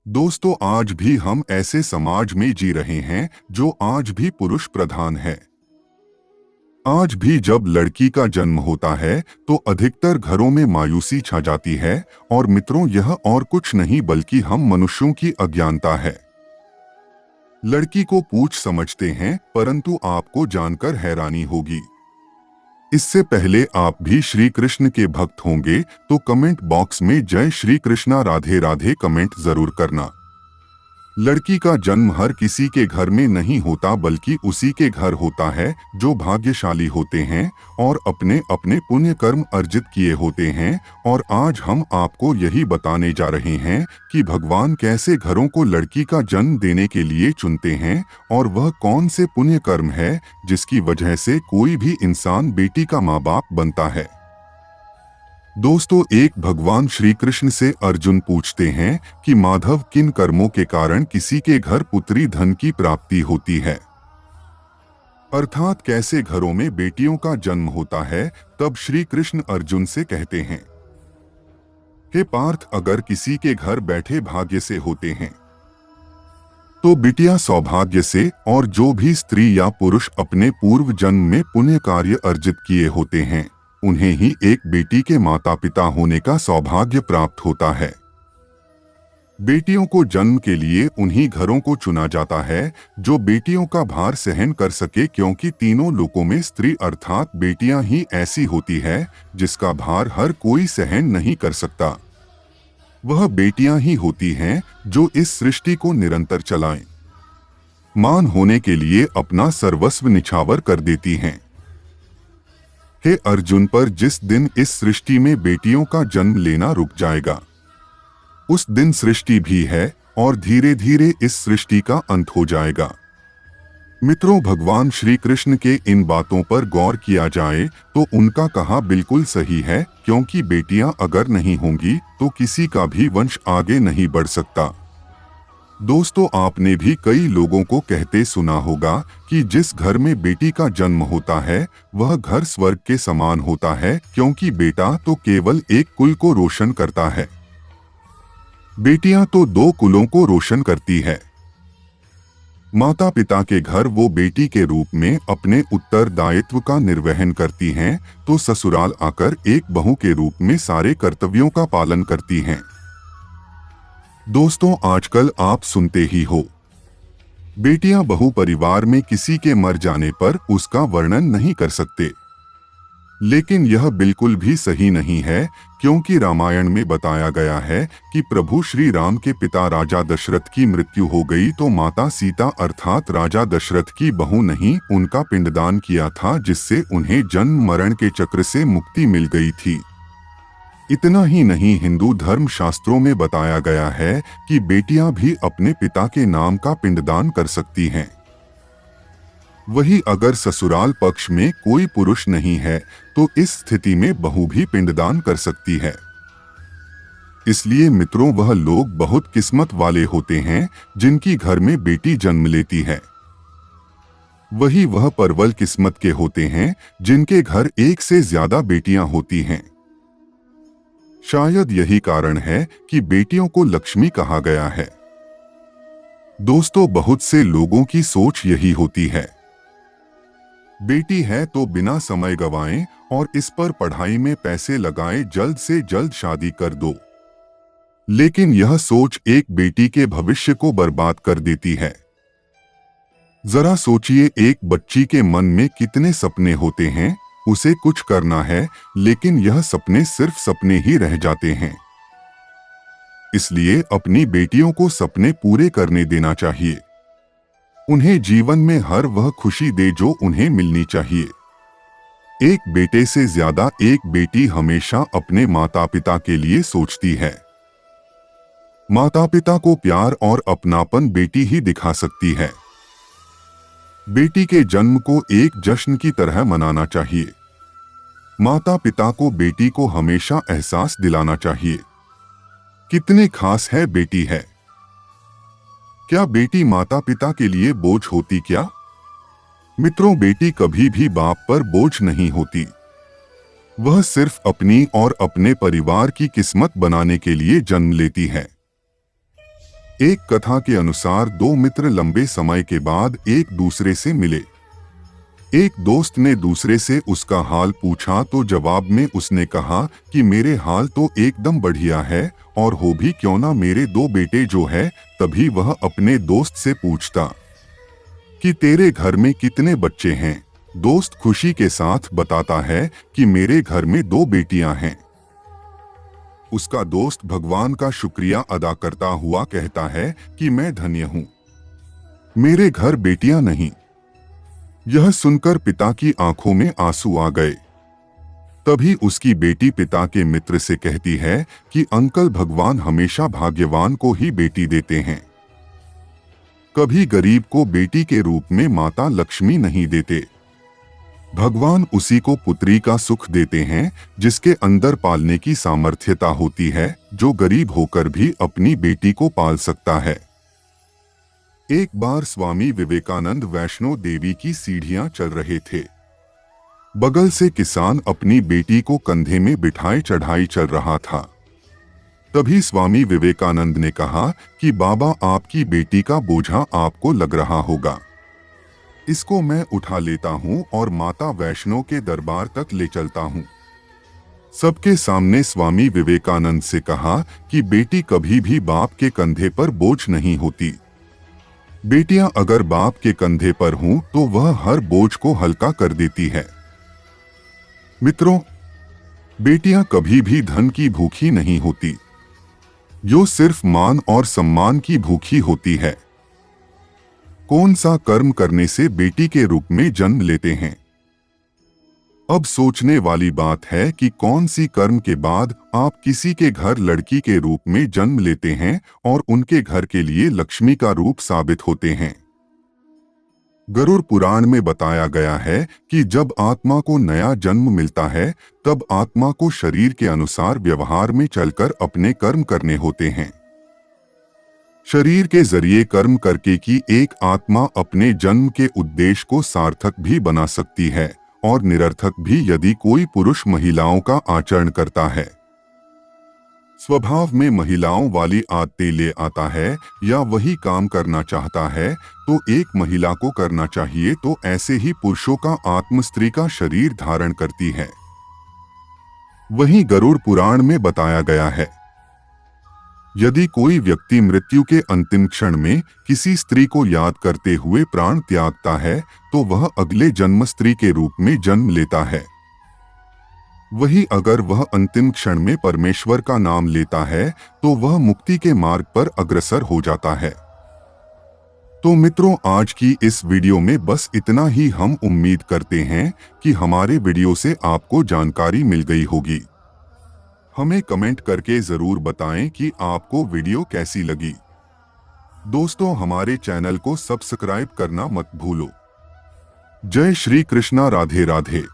दोस्तों, आज भी हम ऐसे समाज में जी रहे हैं जो आज भी पुरुष प्रधान है। आज भी जब लड़की का जन्म होता है तो अधिकतर घरों में मायूसी छा जाती है। और मित्रों, यह और कुछ नहीं बल्कि हम मनुष्यों की अज्ञानता है। लड़की को पूछ समझते हैं, परंतु आपको जानकर हैरानी होगी। इससे पहले आप भी श्री कृष्ण के भक्त होंगे तो कमेंट बॉक्स में जय श्री कृष्णा राधे राधे कमेंट जरूर करना। लड़की का जन्म हर किसी के घर में नहीं होता, बल्कि उसी के घर होता है जो भाग्यशाली होते हैं और अपने अपने पुण्य कर्म अर्जित किए होते हैं। और आज हम आपको यही बताने जा रहे हैं कि भगवान कैसे घरों को लड़की का जन्म देने के लिए चुनते हैं और वह कौन से पुण्य कर्म है जिसकी वजह से कोई भी इंसान बेटी का माँ बाप बनता है। दोस्तों, एक भगवान श्री कृष्ण से अर्जुन पूछते हैं कि माधव, किन कर्मों के कारण किसी के घर पुत्री धन की प्राप्ति होती है। अर्थात कैसे घरों में बेटियों का जन्म होता है। तब श्री कृष्ण अर्जुन से कहते हैं, हे पार्थ, अगर किसी के घर बैठे भाग्य से होते हैं तो बिटिया सौभाग्य से, और जो भी स्त्री या पुरुष अपने पूर्व जन्म में पुण्य कार्य अर्जित किए होते हैं उन्हें ही एक बेटी के माता पिता होने का सौभाग्य प्राप्त होता है। बेटियों को जन्म के लिए उन्हीं घरों को चुना जाता है जो बेटियों का भार सहन कर सके, क्योंकि तीनों लोकों में स्त्री अर्थात बेटियां ही ऐसी होती है जिसका भार हर कोई सहन नहीं कर सकता। वह बेटियां ही होती हैं जो इस सृष्टि को निरंतर चलाएं, मान होने के लिए अपना सर्वस्व निछावर कर देती हैं। हे अर्जुन, पर जिस दिन इस सृष्टि में बेटियों का जन्म लेना रुक जाएगा उस दिन सृष्टि भी है और धीरे धीरे इस सृष्टि का अंत हो जाएगा। मित्रों, भगवान श्री कृष्ण के इन बातों पर गौर किया जाए तो उनका कहा बिल्कुल सही है, क्योंकि बेटियां अगर नहीं होंगी तो किसी का भी वंश आगे नहीं बढ़ सकता। दोस्तों, आपने भी कई लोगों को कहते सुना होगा कि जिस घर में बेटी का जन्म होता है वह घर स्वर्ग के समान होता है, क्योंकि बेटा तो केवल एक कुल को रोशन करता है, बेटियां तो दो कुलों को रोशन करती है। माता पिता के घर वो बेटी के रूप में अपने उत्तरदायित्व का निर्वहन करती हैं, तो ससुराल आकर एक बहू के रूप में सारे कर्तव्यों का पालन करती हैं। दोस्तों, आजकल आप सुनते ही हो, बेटियां बहू परिवार में किसी के मर जाने पर उसका वर्णन नहीं कर सकते। लेकिन यह बिल्कुल भी सही नहीं है, क्योंकि रामायण में बताया गया है कि प्रभु श्री राम के पिता राजा दशरथ की मृत्यु हो गई तो माता सीता अर्थात राजा दशरथ की बहू नहीं, उनका पिंडदान किया था, जिससे उन्हें जन्म मरण के चक्र से मुक्ति मिल गई थी। इतना ही नहीं, हिंदू धर्म शास्त्रों में बताया गया है कि बेटियां भी अपने पिता के नाम का पिंडदान कर सकती हैं। वही अगर ससुराल पक्ष में कोई पुरुष नहीं है तो इस स्थिति में बहू भी पिंडदान कर सकती है। इसलिए मित्रों, वह लोग बहुत किस्मत वाले होते हैं जिनकी घर में बेटी जन्म लेती है। वही वह परवल किस्मत के होते हैं जिनके घर एक से ज्यादा बेटियां होती हैं। शायद यही कारण है कि बेटियों को लक्ष्मी कहा गया है। दोस्तों, बहुत से लोगों की सोच यही होती है, बेटी है तो बिना समय गवाएं और इस पर पढ़ाई में पैसे लगाएं, जल्द से जल्द शादी कर दो। लेकिन यह सोच एक बेटी के भविष्य को बर्बाद कर देती है। जरा सोचिए, एक बच्ची के मन में कितने सपने होते हैं, उसे कुछ करना है लेकिन यह सपने सिर्फ सपने ही रह जाते हैं। इसलिए अपनी बेटियों को सपने पूरे करने देना चाहिए। उन्हें जीवन में हर वह खुशी दे जो उन्हें मिलनी चाहिए। एक बेटे से ज्यादा एक बेटी हमेशा अपने माता पिता के लिए सोचती है। माता पिता को प्यार और अपनापन बेटी ही दिखा सकती है। बेटी के जन्म को एक जश्न की तरह मनाना चाहिए। माता पिता को बेटी को हमेशा एहसास दिलाना चाहिए, कितने खास है बेटी है। क्या बेटी माता पिता के लिए बोझ होती क्या? मित्रों, बेटी कभी भी बाप पर बोझ नहीं होती। वह सिर्फ अपनी और अपने परिवार की किस्मत बनाने के लिए जन्म लेती है। एक कथा के अनुसार दो मित्र लंबे समय के बाद एक दूसरे से मिले। एक दोस्त ने दूसरे से उसका हाल पूछा तो जवाब में उसने कहा कि मेरे हाल तो एकदम बढ़िया है, और हो भी क्यों ना मेरे दो बेटे जो है। तभी वह अपने दोस्त से पूछता कि तेरे घर में कितने बच्चे हैं। दोस्त खुशी के साथ बताता है कि मेरे घर में दो बेटियां हैं। उसका दोस्त भगवान का शुक्रिया अदा करता हुआ कहता है कि मैं धन्य हूं, मेरे घर बेटियां नहीं। यह सुनकर पिता की आंखों में आंसू आ गए। तभी उसकी बेटी पिता के मित्र से कहती है कि अंकल, भगवान हमेशा भाग्यवान को ही बेटी देते हैं, कभी गरीब को बेटी के रूप में माता लक्ष्मी नहीं देते। भगवान उसी को पुत्री का सुख देते हैं जिसके अंदर पालने की सामर्थ्यता होती है, जो गरीब होकर भी अपनी बेटी को पाल सकता है। एक बार स्वामी विवेकानंद वैष्णो देवी की सीढ़ियां चल रहे थे। बगल से किसान अपनी बेटी को कंधे में बिठाए चढ़ाई चल रहा था। तभी स्वामी विवेकानंद ने कहा कि बाबा, आपकी बेटी का बोझा आपको लग रहा होगा, इसको मैं उठा लेता हूँ और माता वैष्णो के दरबार तक ले चलता हूँ। सबके सामने स्वामी विवेकानंद से कहा कि बेटी कभी भी बाप के कंधे पर बोझ नहीं होती। बेटियां अगर बाप के कंधे पर हों तो वह हर बोझ को हल्का कर देती है। मित्रों, बेटियां कभी भी धन की भूखी नहीं होती, जो सिर्फ मान और सम्मान की भूखी होती है। कौन सा कर्म करने से बेटी के रूप में जन्म लेते हैं? अब सोचने वाली बात है कि कौन सी कर्म के बाद आप किसी के घर लड़की के रूप में जन्म लेते हैं और उनके घर के लिए लक्ष्मी का रूप साबित होते हैं। गरुड़ पुराण में बताया गया है कि जब आत्मा को नया जन्म मिलता है तब आत्मा को शरीर के अनुसार व्यवहार में चलकर अपने कर्म करने होते हैं। शरीर के जरिए कर्म करके की एक आत्मा अपने जन्म के उद्देश्य को सार्थक भी बना सकती है और निरर्थक भी यदि कोई पुरुष महिलाओं का आचरण करता है। स्वभाव में महिलाओं वाली आदतें ले आता है या वही काम करना चाहता है तो एक महिला को करना चाहिए, तो ऐसे ही पुरुषों का आत्म स्त्री का शरीर धारण करती है। वहीं गरुड़ पुराण में बताया गया है, यदि कोई व्यक्ति मृत्यु के अंतिम क्षण में किसी स्त्री को याद करते हुए प्राण त्यागता है तो वह अगले जन्म स्त्री के रूप में जन्म लेता है। वही अगर वह अंतिम क्षण में परमेश्वर का नाम लेता है तो वह मुक्ति के मार्ग पर अग्रसर हो जाता है। तो मित्रों, आज की इस वीडियो में बस इतना ही। हम उम्मीद करते हैं कि हमारे वीडियो से आपको जानकारी मिल गई होगी। हमें कमेंट करके जरूर बताएं कि आपको वीडियो कैसी लगी। दोस्तों, हमारे चैनल को सब्सक्राइब करना मत भूलो। जय श्री कृष्णा, राधे राधे।